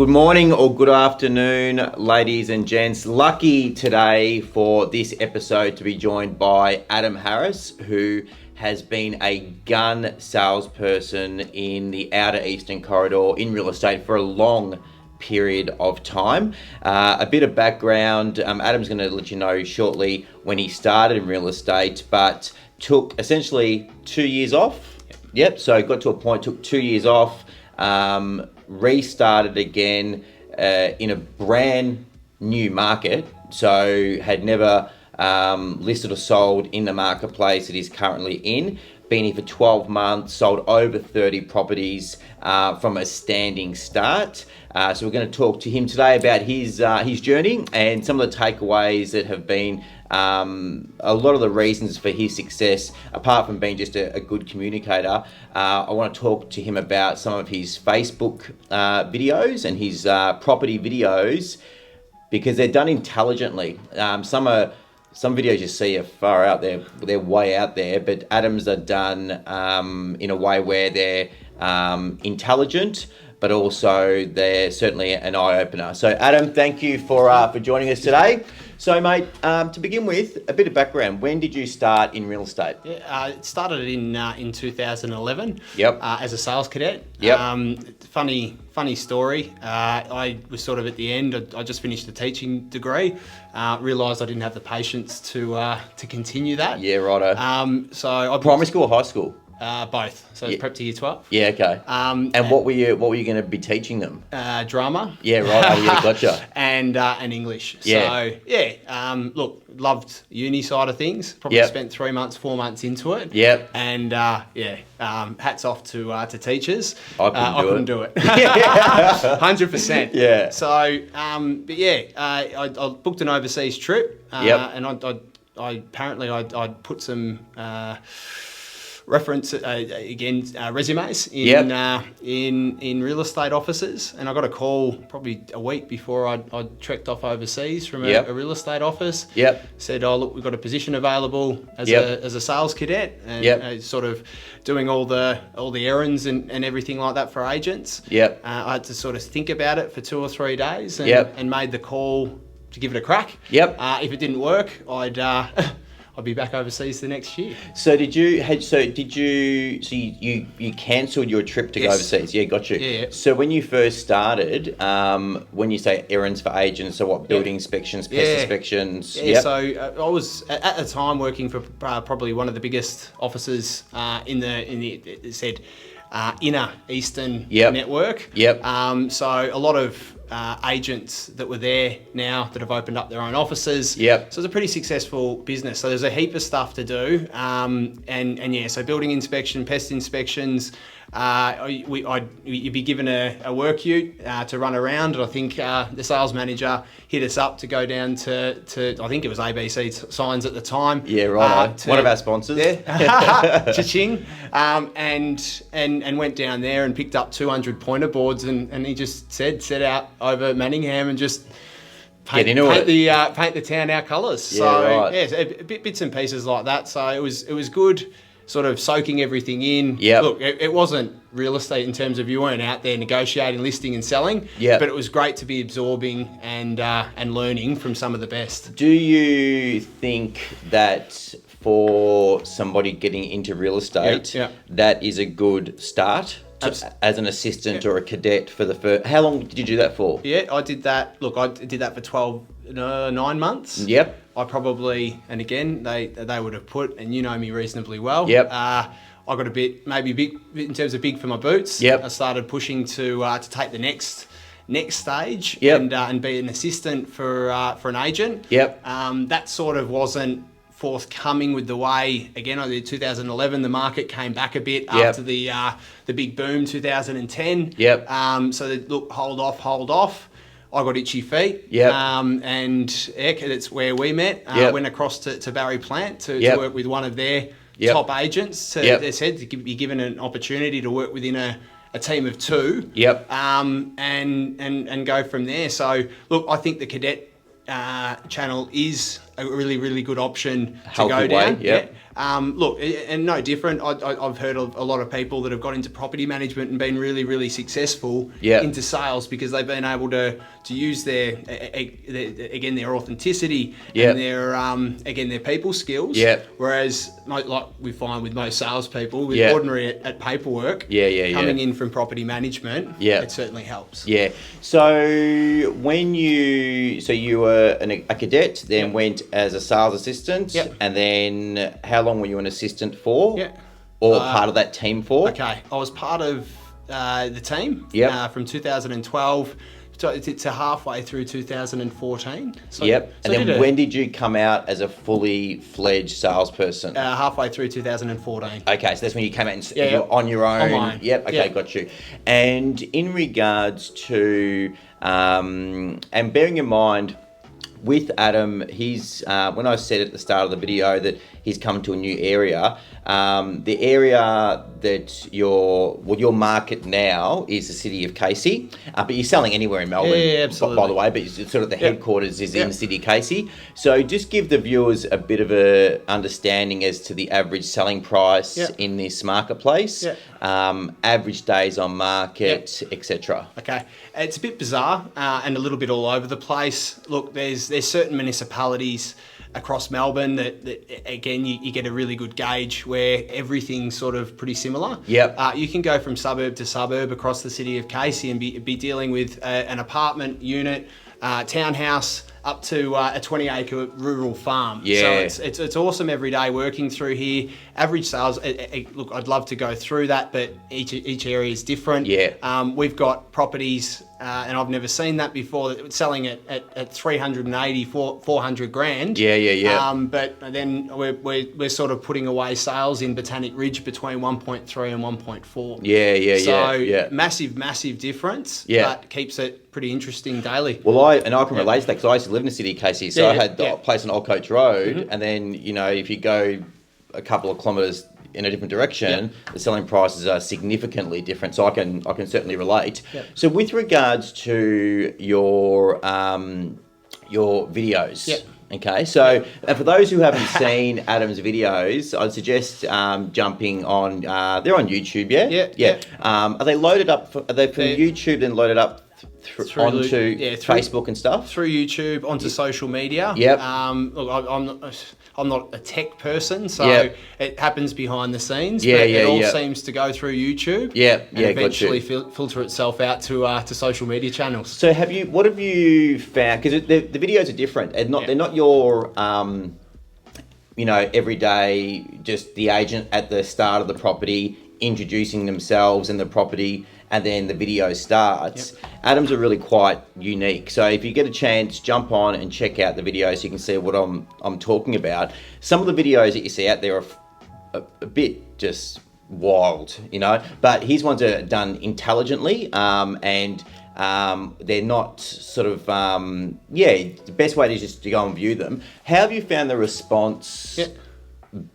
Good morning or good afternoon, ladies and gents. Lucky today for this episode to be joined by Adam Harris, who has been a gun salesperson in the outer eastern corridor in real estate for a long period of time. A bit of background, Adam's going to let you know shortly when he started in real estate, but took essentially 2 years off. Yep, so got to a point, took 2 years off, restarted again in a brand new market, so had never listed or sold in the marketplace it is currently in. Been here for 12 months, sold over 30 properties from a standing start. So we're going to talk to him today about his journey and some of the takeaways that have been a lot of the reasons for his success, apart from being just a good communicator. I want to talk to him about some of his Facebook videos and his property videos, because they're done intelligently. Some videos you see are far out there, they're way out there, but Adam's are done in a way where they're intelligent, but also they're certainly an eye-opener. So Adam, thank you for joining us today. So mate, to begin with, a bit of background. When did you start in real estate? Yeah, it started in 2011. Yep. As a sales cadet. Yep. Funny story. I was sort of at the end. I just finished a teaching degree. Realised I didn't have the patience to continue that. Yeah, righto. Primary school or high school? Both. So Yeah. prep to year 12. Yeah, okay. And what were you going to be teaching them? Drama. Yeah, right. Oh, yeah, gotcha. and English. Yeah. So yeah, look, loved uni side of things. Probably Yep. spent 4 months into it. Yep. And hats off to teachers. I couldn't do it. 100%. Yeah. So, I booked an overseas trip. Yep. And I put some resumes in real estate offices, and I got a call probably a week before I'd trekked off overseas from Yep. a real estate office. Yep. Said, oh look, we've got a position available as Yep. a sales cadet, and Yep. sort of doing all the errands and everything like that for agents. Yep. I had to sort of think about it for 2 or 3 days, and, Yep. and made the call to give it a crack. Yep. If it didn't work, I'd be back overseas the next year. So you cancelled your trip to go Yes. overseas? Yeah, got you. Yeah. So when you first started, when you say errands for agents, so what, building inspections, pest inspections? Yeah, Yep. so I was at the time working for probably one of the biggest offices in the inner eastern Yep. network. Yep. So a lot of agents that were there now that have opened up their own offices. Yep. So it's a pretty successful business. So there's a heap of stuff to do. So building inspection, pest inspections. You'd be given a work ute to run around, and I think the sales manager hit us up to go down to I think it was ABC Signs at the time. Yeah, right. One of our sponsors. Yeah. Cha-ching. And went down there and picked up 200 pointer boards, and he just set out over Manningham and just paint the town our colours. Yeah, so bits and pieces like that. So it was good, sort of soaking everything in. Yep. Look, it wasn't real estate in terms of you weren't out there negotiating, listing and selling. Yep. But it was great to be absorbing and learning from some of the best. Do you think that for somebody getting into real estate, Yeah. that is a good start as an assistant or a cadet for the first? How long did you do that for? Yeah, I did that. Look, I did that for 9 months. Yep. I probably, and again, they would have put, and you know me reasonably well. Yep. I got a bit in terms of big for my boots. Yep. I started pushing to take the next stage. Yep. And be an assistant for an agent. Yep. That sort of wasn't forthcoming with the way, again, I did 2011, the market came back a bit after the big boom 2010. Yep. So they look, hold off. I got itchy feet. Yep. And that's where we met. Yep. Went across to Barry Plant to work with one of their Yep. top agents. They said to be given an opportunity to work within a team of 2. Yep. And go from there. So look, I think the cadet channel is a really, really good option to Healthy go down. way, yep. Look, and no different. I've heard of a lot of people that have got into property management and been really, really successful into sales because they've been able to use their authenticity and their people skills. Whereas, like we find with most salespeople, with ordinary at paperwork, coming in from property management, it certainly helps. So when you were a cadet, then went as a sales assistant, and then how long were you an assistant for? Or part of that team for? Okay, I was part of the team from 2012 to halfway through 2014. So, and then when did you come out as a fully fledged salesperson? Halfway through 2014. Okay, so that's when you came out and you're on your own. On my own. Got you. And in regards to, and bearing in mind, with Adam, he's when I said at the start of the video that he's come to a new area, the area that your market now is the city of Casey, but you're selling anywhere in Melbourne, absolutely. By the way, but it's sort of the headquarters is in the city of Casey. So just give the viewers a bit of a understanding as to the average selling price in this marketplace, average days on market, etc. Okay, it's a bit bizarre and a little bit all over the place. Look, there's certain municipalities across Melbourne that again you get a really good gauge where everything's sort of pretty similar. You can go from suburb to suburb across the city of Casey and be dealing with an apartment unit, townhouse, up to a 20-acre rural farm. So it's awesome every day working through here. Average sales, look, I'd love to go through that, but each area is different. We've got properties, and I've never seen that before, selling at 380, 400 grand. But then we're sort of putting away sales in Botanic Ridge between 1.3 and 1.4. So massive difference, but keeps it pretty interesting daily. Well, I can relate to that because I used to live in the city of Casey, so I had the place on Old Coach Road, and then if you go a couple of kilometres in a different direction, the selling prices are significantly different. So I can certainly relate. So with regards to your videos. Okay, so for those who haven't seen Adam's videos, I'd suggest jumping on. They're on YouTube, Are they loaded up? Are they from YouTube then loaded up onto Facebook and stuff? Through YouTube, onto social media. Look, I'm not a tech person, so it happens behind the scenes. But it all seems to go through YouTube. And eventually filter itself out to social media channels. So what have you found? Because the videos are different. They're not your everyday just the agent at the start of the property introducing themselves and the property, and then the video starts. Adam's are really quite unique. So if you get a chance, jump on and check out the videos so you can see what I'm talking about. Some of the videos that you see out there are a bit just wild, but his ones are done intelligently, and they're not sort of, the best way is just to go and view them. How have you found the response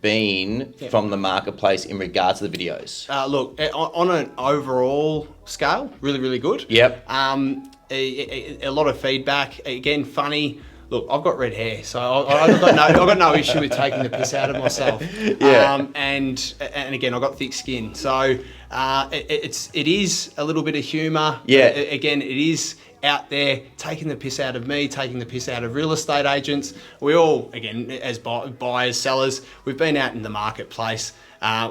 been from the marketplace in regards to the videos? Look, on an overall scale, really, really good. A lot of feedback. Again, funny. Look, I've got red hair, so I've got no issue with taking the piss out of myself. And again, I've got thick skin, so it is a little bit of humour. Again, it is out there taking the piss out of me, taking the piss out of real estate agents. We all, again, as buyers, sellers, we've been out in the marketplace.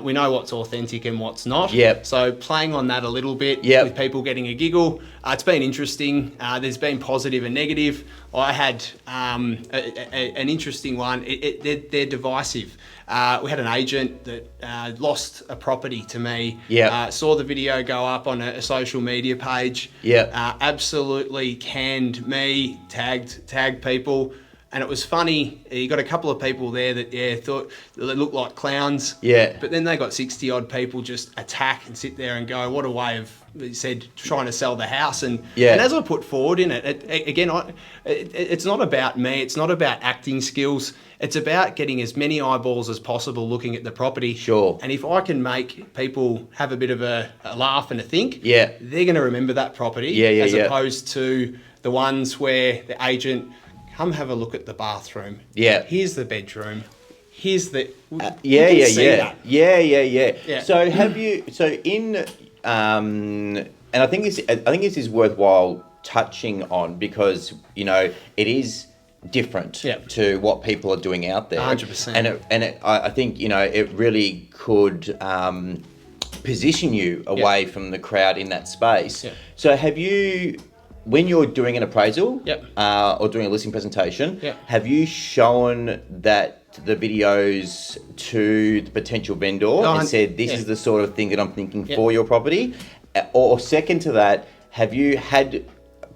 We know what's authentic and what's not. So playing on that a little bit with people getting a giggle, it's been interesting. There's been positive and negative. I had an interesting one. They're divisive. We had an agent that lost a property to me. Saw the video go up on a social media page. Absolutely canned me, tagged people. And it was funny. You got a couple of people there that thought they looked like clowns. But then they got 60 odd people just attack and sit there and go, what a way of, said, trying to sell the house. And as I put forward in it's not about me. It's not about acting skills. It's about getting as many eyeballs as possible looking at the property. And if I can make people have a bit of a laugh and a think, they're going to remember that property as opposed to the ones where the agent, come have a look at the bathroom. Here's the bedroom. here's the yeah. So have you? So in and I think this is worthwhile touching on because it is different to what people are doing out there. 100%. And I think it really could position you away from the crowd in that space. Yeah. So have you, when you're doing an appraisal or doing a listing presentation, have you shown the videos to the potential vendor and said, this is the sort of thing that I'm thinking for your property? Or second to that, have you had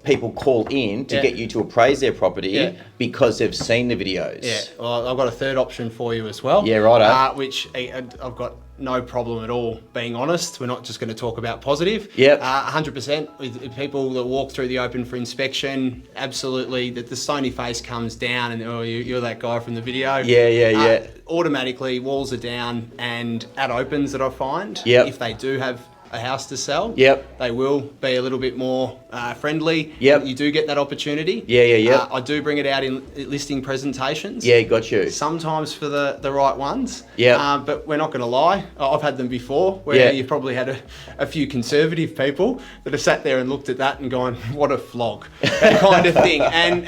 people call in to get you to appraise their property because they've seen the videos? Yeah, well, I've got a third option for you as well. Yeah, righto. Which I've got no problem at all being honest. We're not just going to talk about positive. Yep. 100% with people that walk through the open for inspection, absolutely, that the stony face comes down and you're that guy from the video. Yeah. Automatically, walls are down, and at opens that I find, if they do have a house to sell, they will be a little bit more friendly. You do get that opportunity. I do bring it out in listing presentations. Got you. Sometimes for the right ones. But we're not going to lie, I've had them before where you've probably had a few conservative people that have sat there and looked at that and gone, what a flog, that kind of thing. And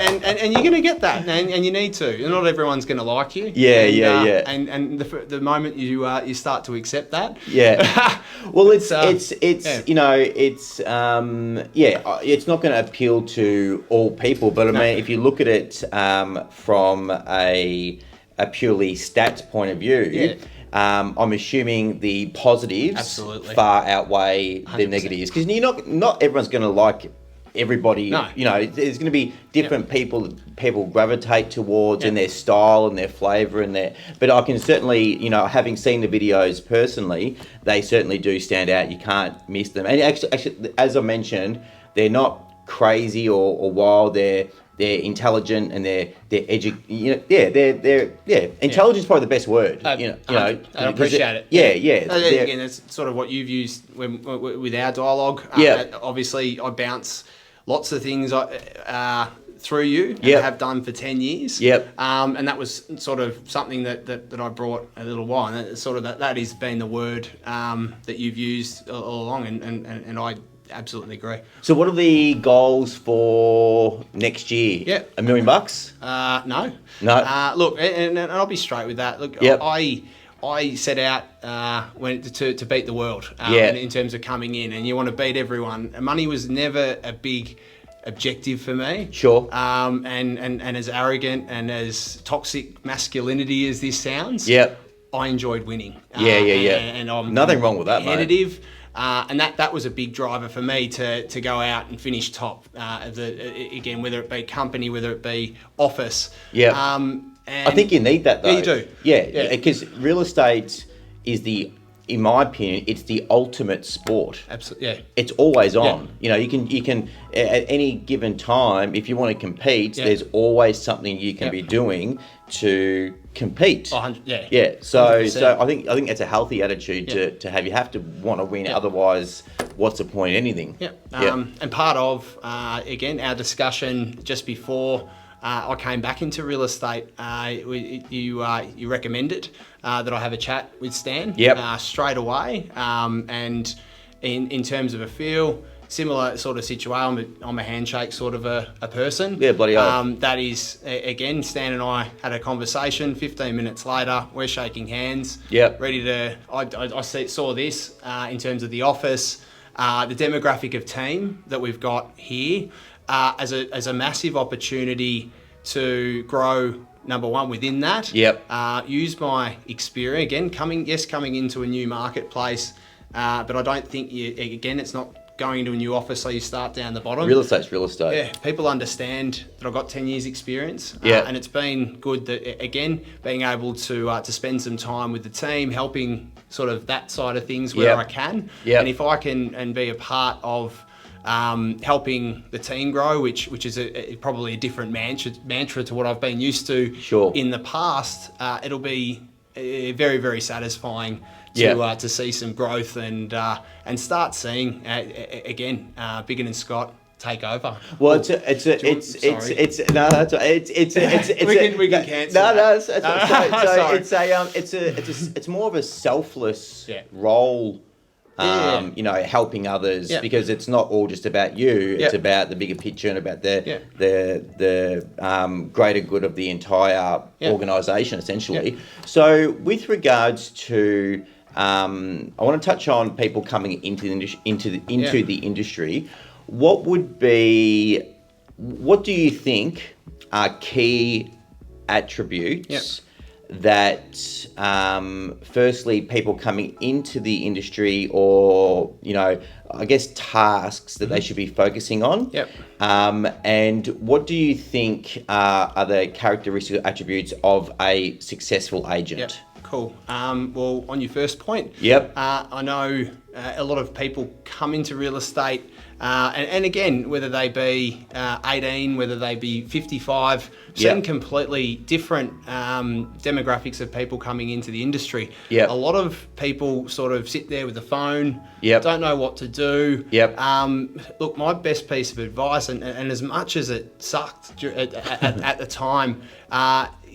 you're going to get that, and you need to. Not everyone's going to like you. And the moment you start to accept that. Well, it's not going to appeal to all people, but I mean, if you look at it from a purely stats point of view, I'm assuming the positives far outweigh 100%. The negatives, because not everyone's going to like everybody. There's going to be different people gravitate towards in their style and their flavour and but I can certainly, having seen the videos personally, they certainly do stand out. You can't miss them. And actually, as I mentioned, they're not crazy or wild. They're intelligent and they're intelligence is probably the best word. I appreciate it. Again, that's sort of what you've used with our dialogue. Obviously, I bounce lots of things through you and have done for 10 years. And that was sort of something that I brought a little while, and that sort of that has been the word that you've used all along, and I absolutely agree. So what are the goals for next year? $1 million? No. Look, and I'll be straight with that. Look, I set out to beat the world in terms of coming in, and you want to beat everyone. Money was never a big objective for me. Sure. And as arrogant and as toxic masculinity as this sounds, I enjoyed winning. And I'm nothing wrong with that, competitive. And that was a big driver for me to go out and finish top. Again, whether it be company, whether it be office. I think you need that though. Yeah, you do. Yeah, because real estate is in my opinion, it's the ultimate sport. Absolutely. Yeah. It's always on. You can at any given time, if you want to compete, there's always something you can be doing to compete. So 100%. I think that's a healthy attitude to have. You have to want to win, otherwise what's the point in anything? And part of again our discussion just before I came back into real estate, you recommended that I have a chat with Stan straight away. And in terms of a feel, similar sort of situation. I'm a handshake sort of a person. Yeah, bloody hell. That is, again, Stan and I had a conversation. 15 minutes later, we're shaking hands. Yeah. Ready to, I saw this in terms of the office, the demographic of team that we've got here as a massive opportunity to grow, number one, within that. Yep. Use my experience, again, coming into a new marketplace, but I don't think, it's not going into a new office so you start down the bottom. Real estate's real estate. Yeah, people understand that I've got 10 years experience. And it's been good that, again, being able to spend some time with the team, helping sort of that side of things where I can. And if I can and be a part of helping the team grow, which is probably a different mantra to what I've been used to in the past, it'll be very, very satisfying to see some growth and start seeing again, Biggin and Scott take over. Well, We can cancel. It's more of a selfless Yeah. role. Yeah. Helping others, Yeah. because it's not all just about you. It's Yeah. about the bigger picture and about Yeah. the greater good of the entire Yeah. organisation, essentially. Yeah. So, with regards to, I want to touch on people coming into the industry. What do you think are key attributes that, firstly, people coming into the industry, or, I guess, tasks that they should be focusing on? Yep. And what do you think are the characteristic attributes of a successful agent? Yep. Cool. Well, on your first point, Yep. I know a lot of people come into real estate, and again, whether they be 18, whether they be 55, seeing completely different demographics of people coming into the industry. Yep. A lot of people sort of sit there with the phone, Yep. don't know what to do. Yep. Look, my best piece of advice, and as much as it sucked at the time,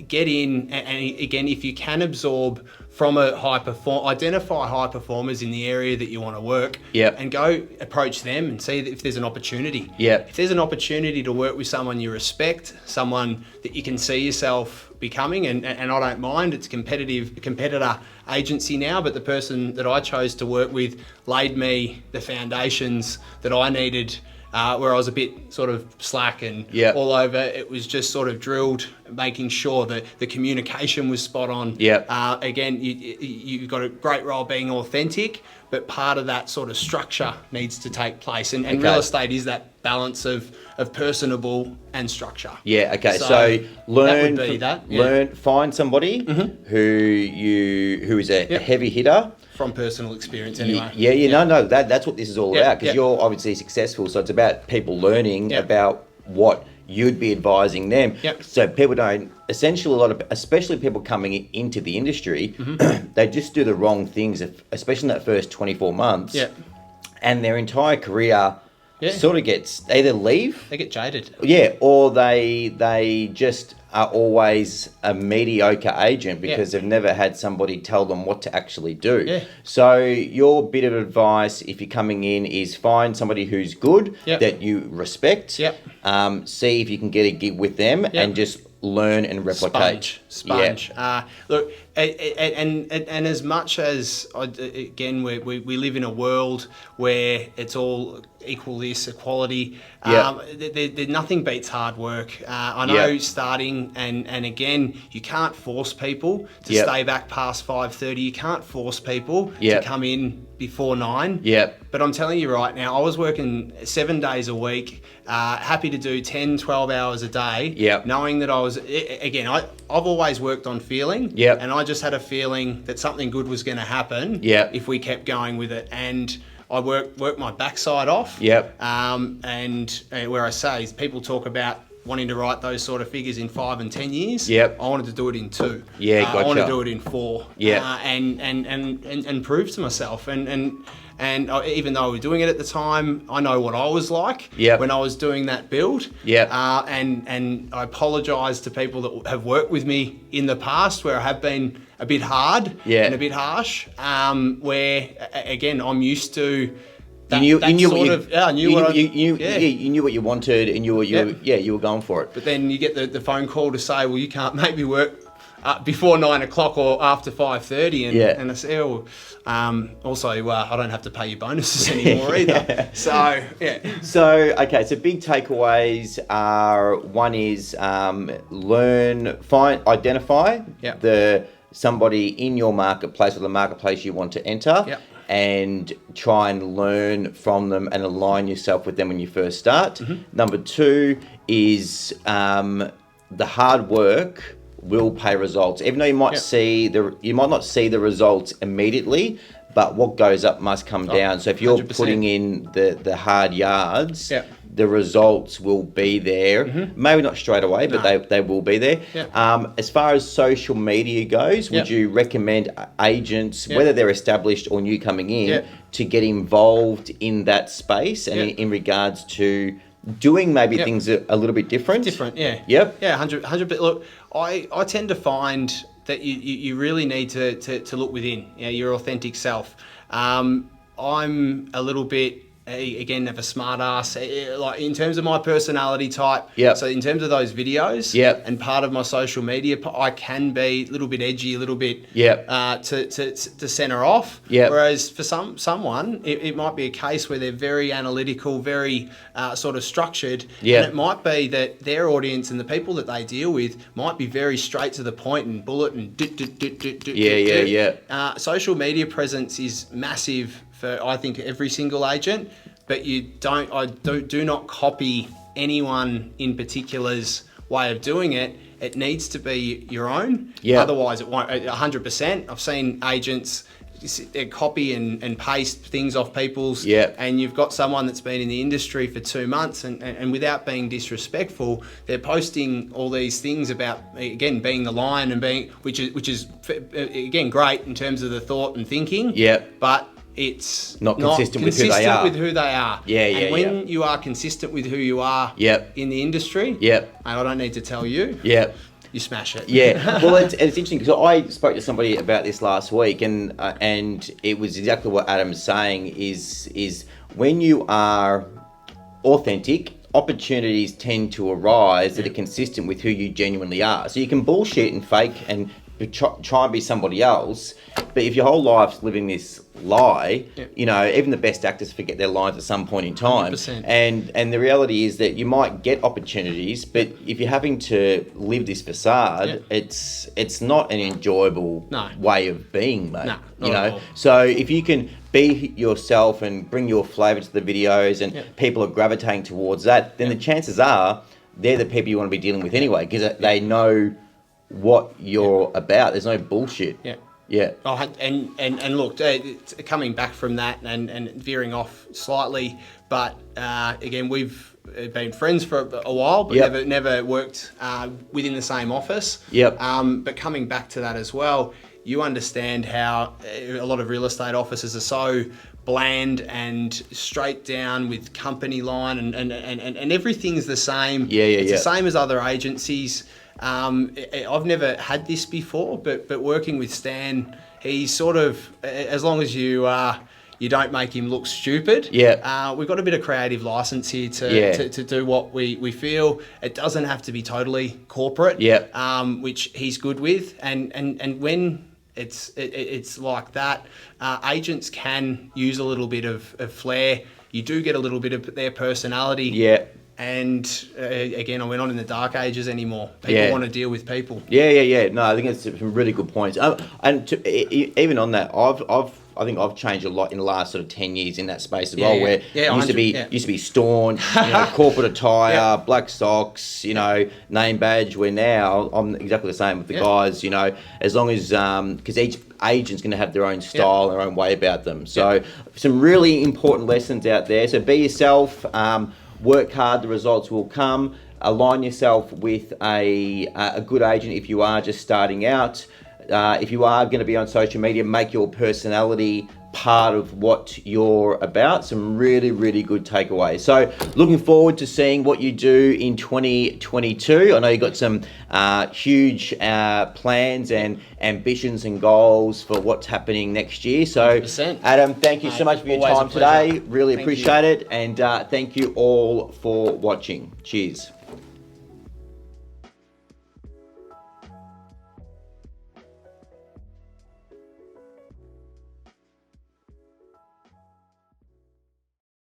get in, and again, if you can absorb from identify high performers in the area that you want to work, and go approach them and see if there's an opportunity. If there's an opportunity to work with someone you respect, someone that you can see yourself becoming, and I don't mind, it's competitor agency now, but the person that I chose to work with laid me the foundations that I needed, where I was a bit sort of slack and all over. It was just sort of drilled, making sure that the communication was spot on. Again, you've got a great role being authentic, but part of that sort of structure needs to take place. And real estate is that balance of personable and structure. So learn, that would be that. Find somebody who is a heavy hitter. From personal experience, anyway. That's what this is all about, because you're obviously successful. So it's about people learning about what you'd be advising them. So people don't, essentially especially people coming into the industry, they just do the wrong things, especially in that first 24 months. And their entire career sort of they either leave. They get jaded. Or they just are always a mediocre agent because they've never had somebody tell them what to actually do. So your bit of advice, if you're coming in, is find somebody who's good, that you respect. See if you can get a gig with them and just learn and replicate. Sponge. Look, and as much as, again, we live in a world where it's all equality. Nothing beats hard work. I know starting, and again, you can't force people to stay back past 5:30. You can't force people to come in before 9. But I'm telling you right now, I was working 7 days a week, happy to do 10, 12 hours a day, knowing that I've always worked on feeling, and I just had a feeling that something good was going to happen if we kept going with it. And I worked my backside off. And where I say, people talk about wanting to write those sort of figures in 5 and 10 years. I wanted to do it in 2. I want to do it in 4. And prove to myself. And even though I was doing it at the time, I know what I was like when I was doing that build. And I apologise to people that have worked with me in the past where I have been a bit hard and a bit harsh. Where again, I'm used to. You knew what you wanted, and you were going for it. But then you get the phone call to say, well, you can't make me work before 9 o'clock or after 5:30, and I say, also I don't have to pay you bonuses anymore either. So So big takeaways are, one is identify somebody in your marketplace or the marketplace you want to enter. And try and learn from them and align yourself with them when you first start. Number 2 is the hard work will pay results. Even though you might not see the results immediately, but what goes up must come down. So if you're 100%. Putting in the hard yards, the results will be there. Maybe not straight away, but they will be there. As far as social media goes, would you recommend agents, whether they're established or new coming in, to get involved in that space and in regards to doing maybe things a little bit different. Different, yeah. Yep. Yeah, 100. But look, I tend to find that you really need to look within, your authentic self. I'm a little bit, again, of a smart ass, like in terms of my personality type. Yep. So in terms of those videos, Yep. and part of my social media, I can be a little bit edgy, a little bit to center off. Yep. Whereas for someone, it might be a case where they're very analytical, very sort of structured. Yep. And it might be that their audience and the people that they deal with might be very straight to the point and bullet and social media presence is massive for, I think, every single agent, but do not copy anyone in particular's way of doing it. It needs to be your own. Yeah. Otherwise, it won't. 100%. I've seen agents copy and paste things off people's. Yeah. And you've got someone that's been in the industry for 2 months, and without being disrespectful, they're posting all these things about, again, being the lion and being, which is again great in terms of the thought and thinking. Yeah. But it's not consistent with who they are. with who they are. And when you are consistent with who you are in the industry, and I don't need to tell you, you smash it. Yeah. Well, it's interesting because I spoke to somebody about this last week, and it was exactly what Adam's saying is when you are authentic, opportunities tend to arise that are consistent with who you genuinely are. So you can bullshit and fake and try and be somebody else, but if your whole life's living this lie, even the best actors forget their lines at some point in time. 100%. And the reality is that you might get opportunities, but if you're having to live this facade, it's not an enjoyable way of being, mate. No, not at all. So if you can be yourself and bring your flavour to the videos, and people are gravitating towards that, then the chances are they're the people you want to be dealing with anyway, because they know what you're about. There's no bullshit. Yeah. Oh, and look, it's coming back from that and veering off slightly, but again, we've been friends for a while, but never worked within the same office. But coming back to that as well, you understand how a lot of real estate offices are so bland and straight down with company line and everything's the same. It's the same as other agencies. I've never had this before, but working with Stan, he's sort of, as long as you don't make him look stupid. We've got a bit of creative license here to do what we feel. It doesn't have to be totally corporate. Which he's good with, and when it's like that, agents can use a little bit of flair. You do get a little bit of their personality. And again, we're not in the dark ages anymore. People want to deal with people. No, I think it's some really good points. Even on that, I think I've changed a lot in the last sort of 10 years in that space as well, where used to be staunch, corporate attire, black socks, name badge. Where now I'm exactly the same with the guys. As long as because each agent's going to have their own style, their own way about them. So some really important lessons out there. So be yourself. Work hard, the results will come. Align yourself with a good agent if you are just starting out. If you are going to be on social media, make your personality part of what you're about. Some really, really good takeaways. So looking forward to seeing what you do in 2022. I know you've got some huge plans and ambitions and goals for what's happening next year. So 100%. Adam, thank you so much for your time today. Really appreciate it. And thank you all for watching. Cheers.